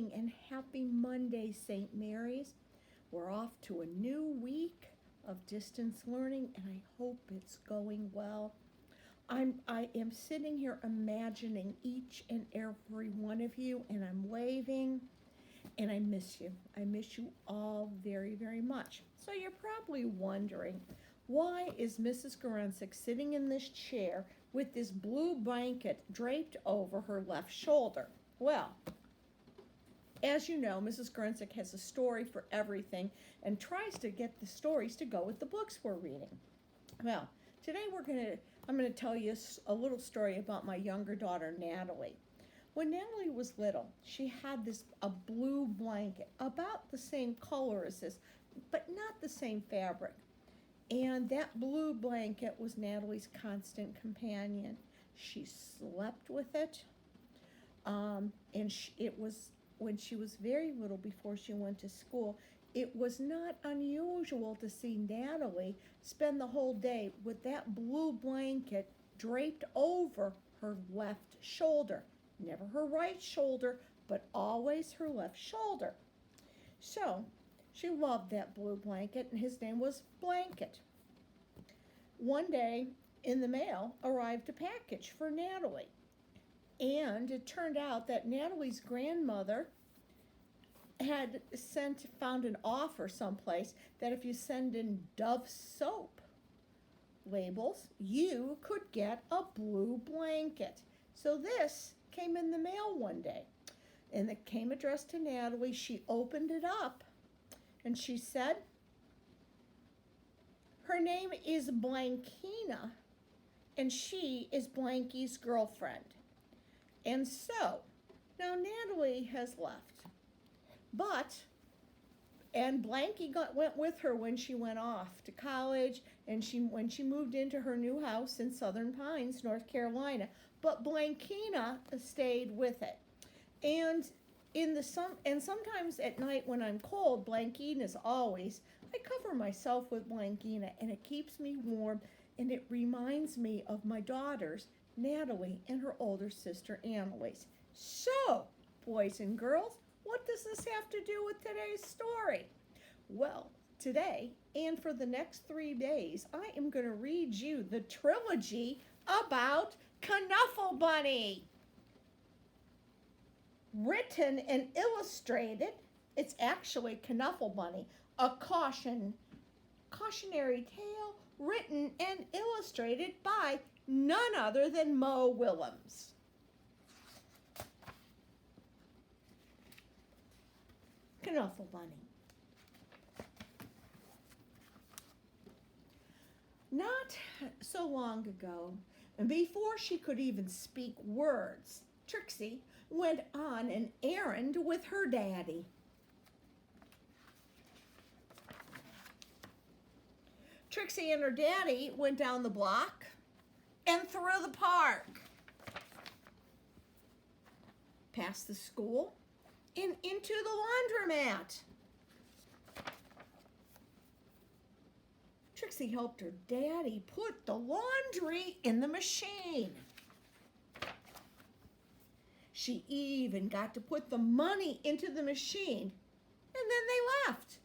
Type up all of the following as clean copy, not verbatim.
morning and happy Monday, St. Mary's. We're off to a new week of distance learning and I hope it's going well. I am sitting here imagining each and every one of you and I'm waving and I miss you. I miss you all very, very much. So you're probably wondering, why is Mrs. Gorensick sitting in this chair with this blue blanket draped over her left shoulder? Well, as you know, Mrs. Gorensick has a story for everything and tries to get the stories to go with the books we're reading. Well, today I'm going to tell you a little story about my younger daughter, Natalie. When Natalie was little, she had a blue blanket, about the same color as this, but not the same fabric. And that blue blanket was Natalie's constant companion. She slept with it, it was when she was very little, before she went to school. It was not unusual to see Natalie spend the whole day with that blue blanket draped over her left shoulder. Never her right shoulder, but always her left shoulder. So she loved that blue blanket, and his name was Blanket. One day, in the mail arrived a package for Natalie. And it turned out that Natalie's grandmother had found an offer someplace that if you send in Dove soap labels, you could get a blue blanket. So this came in the mail one day, and it came addressed to Natalie. She opened it up, and she said, her name is Blankina, and she is Blanky's girlfriend. And so, now Natalie has left. And Blanky went with her when she went off to college, and when she moved into her new house in Southern Pines, North Carolina. But Blankina stayed with it. And sometimes at night when I'm cold, Blankina's always, I cover myself with Blankina, and it keeps me warm, and it reminds me of my daughters, Natalie and her older sister, Annalise. So, boys and girls, what does this have to do with today's story? Well, today and for the next 3 days, I am going to read you the trilogy about Knuffle Bunny. Written and illustrated, it's actually Knuffle Bunny, a cautionary tale written and illustrated by none other than Mo Willems. Knuffle Bunny. Not so long ago, and before she could even speak words, Trixie went on an errand with her daddy. Trixie and her daddy went down the block and through the park, past the school, and into the laundromat. Trixie helped her daddy put the laundry in the machine. She even got to put the money into the machine, and then they left.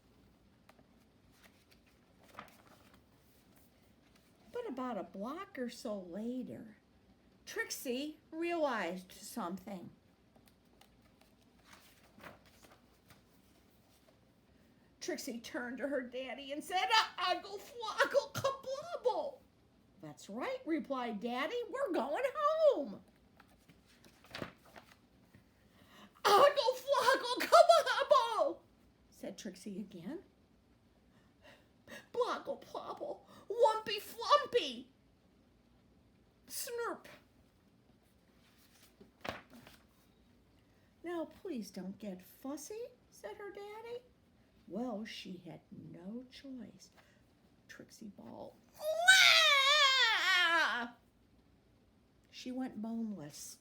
But about a block or so later, Trixie realized something. Trixie turned to her daddy and said, "Oggle floggle kablobble." "That's right," replied Daddy. "We're going home." "Oggle floggle kablobble," said Trixie again. "Bloggle plobble, wumpy flumpy, snurp." "Now, please don't get fussy," said her daddy. Well, she had no choice. Trixie bawled. "Wah!" She went boneless.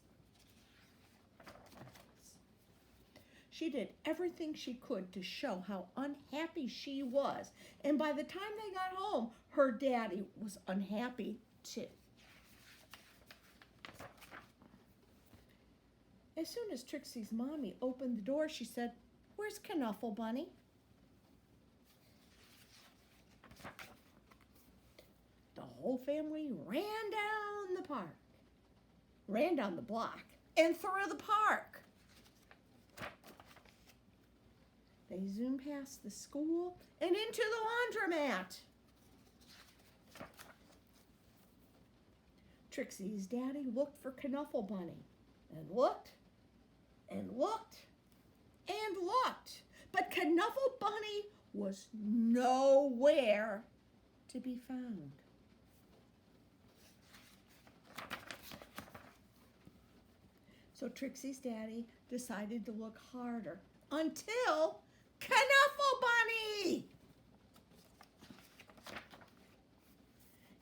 She did everything she could to show how unhappy she was, and by the time they got home, her daddy was unhappy too. As soon as Trixie's mommy opened the door, she said, "Where's Knuffle, Bunny?" The whole family ran down the park, ran down the block, and through the park. They zoomed past the school and into the laundromat. Trixie's daddy looked for Knuffle Bunny and looked and looked and looked. But Knuffle Bunny was nowhere to be found. So Trixie's daddy decided to look harder until Knuffle Bunny!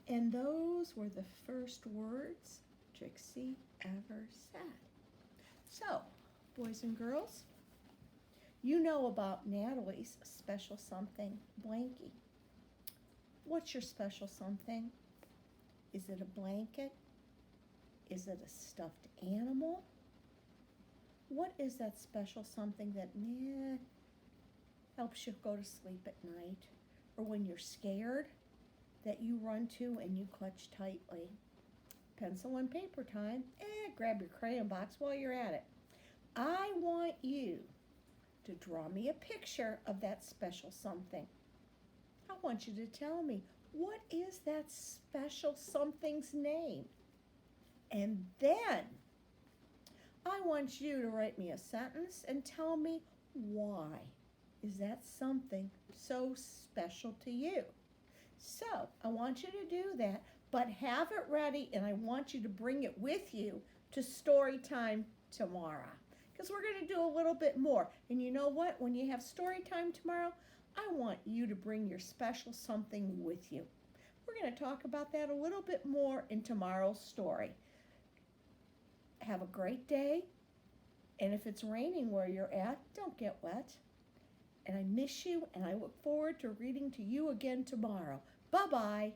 And those were the first words Trixie ever said. So, boys and girls, you know about Natalie's special something blankie. What's your special something? Is it a blanket? Is it a stuffed animal? What is that special something that helps you go to sleep at night? Or when you're scared, that you run to and you clutch tightly? Pencil and paper time. Grab your crayon box while you're at it. I want you to draw me a picture of that special something. I want you to tell me, what is that special something's name? And then I want you to write me a sentence and tell me why is that something so special to you. So I want you to do that, but have it ready, and I want you to bring it with you to story time tomorrow, because we're going to do a little bit more. And you know what? When you have story time tomorrow, I want you to bring your special something with you. We're going to talk about that a little bit more in tomorrow's story. Have a great day, and if it's raining where you're at, don't get wet. And I miss you, and I look forward to reading to you again tomorrow. Bye-bye.